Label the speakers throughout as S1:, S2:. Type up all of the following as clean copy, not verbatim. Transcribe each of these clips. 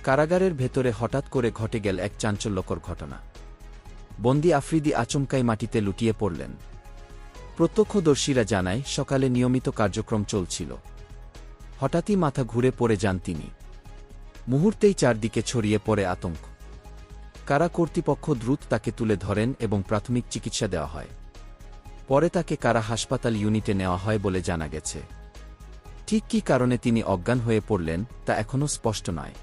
S1: কারাগারের ভেতরে হঠাৎ করে ঘটে গেল এক চাঞ্চল্যকর ঘটনা। বন্দী আফ্রিদি আচমকাই মাটিতে লুটিয়ে পড়লেন। প্রত্যক্ষদর্শীরা জানায় সকালে নিয়মিত কার্যক্রম চলছিল। হঠাৎই মাথা ঘুরে পড়ে যান তিনি। মুহূর্তেই চারদিকে ছড়িয়ে পড়ে আতঙ্ক। কারা কর্তৃপক্ষ দ্রুত তাকে তুলে ধরেন এবং প্রাথমিক চিকিৎসা দেওয়া হয়। পরে তাকে কারা হাসপাতাল ইউনিটে নেওয়া হয় বলে জানা গেছে। ঠিক কী কারণে তিনি অজ্ঞান হয়ে পড়লেন তা এখনও স্পষ্ট নয়।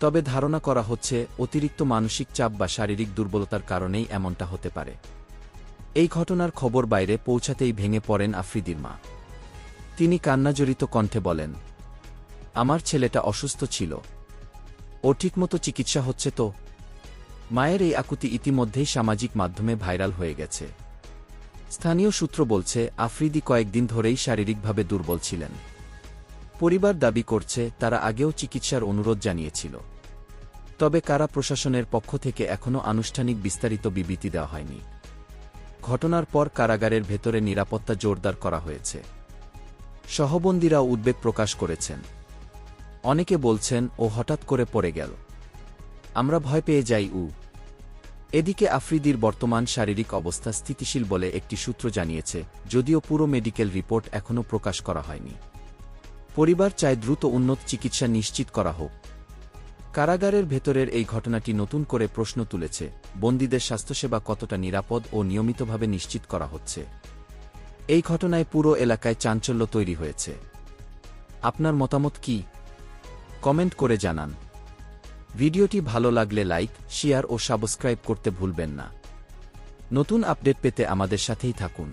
S1: তবে ধারণা করা হচ্ছে অতিরিক্ত মানসিক চাপ বা শারীরিক দুর্বলতার কারণেই এমনটা হতে পারে। এই ঘটনার খবর বাইরে পৌঁছাতেই ভেঙে পড়েন আফ্রিদির মা। তিনি কান্নাজড়িত কণ্ঠে বলেন, আমার ছেলেটা অসুস্থ ছিল, ও ঠিকমতো চিকিৎসা হচ্ছে তো? মায়ের এই আকুতি ইতিমধ্যেই সামাজিক মাধ্যমে ভাইরাল হয়ে গেছে। স্থানীয় সূত্র বলছে আফ্রিদি কয়েকদিন ধরেই শারীরিকভাবে দুর্বল ছিলেন। পরিবার দাবি করছে তারা আগেও চিকিৎসার অনুরোধ জানিয়েছিল। তবে কারা প্রশাসনের পক্ষ থেকে এখনও আনুষ্ঠানিক বিস্তারিত বিবৃতি দেওয়া হয়নি। ঘটনার পর কারাগারের ভেতরে নিরাপত্তা জোরদার করা হয়েছে। সহবন্দীরাও উদ্বেগ প্রকাশ করেছেন। অনেকে বলছেন ও হঠাৎ করে পড়ে গেল, আমরা ভয় পেয়ে যাই। এদিকে আফ্রিদির বর্তমান শারীরিক অবস্থা স্থিতিশীল বলে একটি সূত্র জানিয়েছে, যদিও পুরো মেডিকেল রিপোর্ট এখনও প্রকাশ করা হয়নি। পরিবার চায় দ্রুত উন্নত চিকিৎসা নিশ্চিত করা হোক। কারাগারের ভেতরের এই ঘটনাটি নতুন করে প্রশ্ন তুলেছে, বন্দীদের স্বাস্থ্যসেবা কতটা নিরাপদ ও নিয়মিতভাবে নিশ্চিত করা হচ্ছে। এই ঘটনায় পুরো এলাকায় চাঞ্চল্য তৈরি হয়েছে। আপনার মতামত কি? কমেন্ট করে জানান। ভিডিওটি ভালো লাগলে লাইক, শেয়ার ও সাবস্ক্রাইব করতে ভুলবেন না। নতুন আপডেট পেতে আমাদের সাথেই থাকুন।